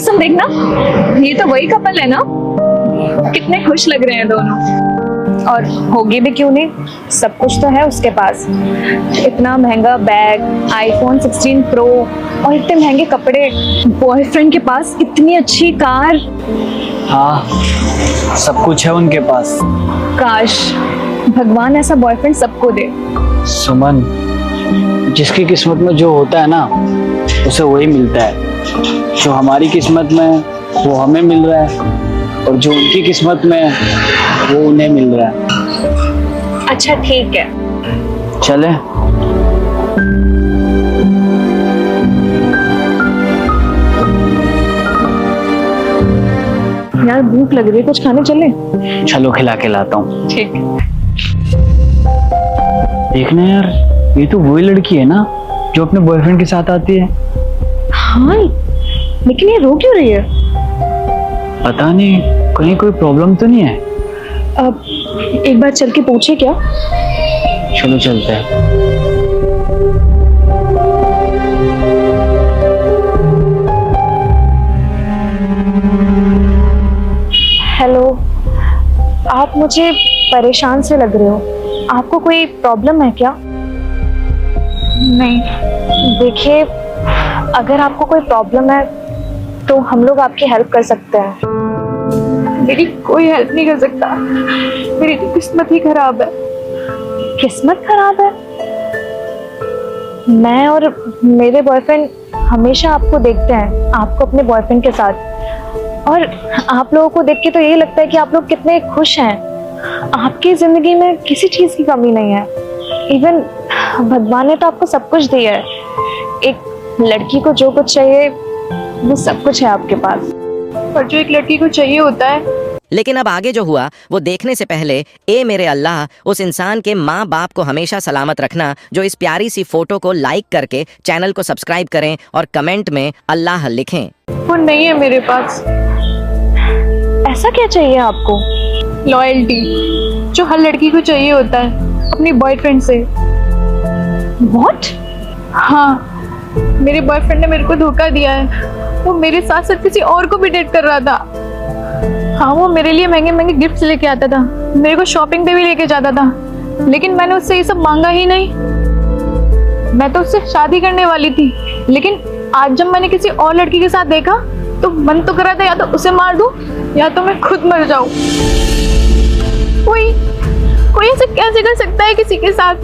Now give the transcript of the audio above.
कुसुम देखना, ये तो वही कपल है ना, कितने खुश लग रहे हैं दोनों। और होगी भी क्यों नहीं, सब कुछ तो है उसके पास। इतना महंगा बैग, आईफोन 16 प्रो और इतने महंगे कपड़े, बॉयफ्रेंड के पास इतनी अच्छी कार। हाँ, सब कुछ है उनके पास। काश भगवान ऐसा बॉयफ्रेंड सबको दे। सुमन, जिसकी किस्मत में जो होता है ना, उसे वही मिलता है। जो हमारी किस्मत में वो हमें मिल रहा है, और जो उनकी किस्मत में वो उन्हें मिल रहा है। अच्छा ठीक है, चले। यार भूख लग रही है, कुछ खाने चले? चलो खिला के लाता हूँ। ठीक। देखना यार, ये तो वही लड़की है ना जो अपने बॉयफ्रेंड के साथ आती है। हाँ, लेकिन ये रो क्यों रही है? पता नहीं, कहीं कोई प्रॉब्लम तो नहीं है। अब एक बार चल के पूछे क्या? चलो चलते हैं। हेलो, आप मुझे परेशान से लग रहे हो, आपको कोई प्रॉब्लम है क्या? नहीं। देखिए, अगर आपको कोई प्रॉब्लम है तो हम लोग आपकी हेल्प कर सकते हैं। मेरी कोई हेल्प नहीं कर सकता, मेरी तो किस्मत ही खराब है। किस्मत खराब है? मैं और मेरे बॉयफ्रेंड हमेशा आपको देखते हैं, आपको अपने बॉयफ्रेंड के साथ, और आप लोगों को देख के तो यही लगता है कि आप लोग कितने खुश हैं। आपकी जिंदगी में किसी चीज की कमी नहीं है। इवन भगवान ने तो आपको सब कुछ दिया है। एक लड़की को जो कुछ चाहिए वो सब कुछ है आपके पास। पर जो एक लड़की को चाहिए होता है। लेकिन अब आगे जो हुआ वो देखने से पहले ए मेरे अल्लाह, उस इंसान के माँ बाप को हमेशा सलामत रखना जो इस प्यारी सी फोटो को लाइक करके चैनल को सब्सक्राइब करें और कमेंट में अल्लाह लिखें। वो नहीं है मेरे पास। ऐसा क्या चाहिए आपको? लॉयल्टी, जो हर लड़की को चाहिए होता है अपनी बॉयफ्रेंड से। व्हाट? हाँ, मेरे बॉयफ्रेंड ने मेरे को धोखा दिया है। वो मेरे साथ साथ किसी और को भी डेट कर रहा था। हाँ, वो मेरे लिए महंगे महंगे गिफ्ट्स लेके आता था, मेरे को शॉपिंग पे भी लेके जाता था, लेकिन मैंने उससे ये सब मांगा ही नहीं। मैं तो उससे शादी करने वाली थी, लेकिन आज जब मैंने किसी और लड़की के साथ देखा तो मन तो करा था या तो उसे मार दूं या तो मैं खुद मर जाऊं। कोई ऐसे कैसे कर सकता है किसी के साथ?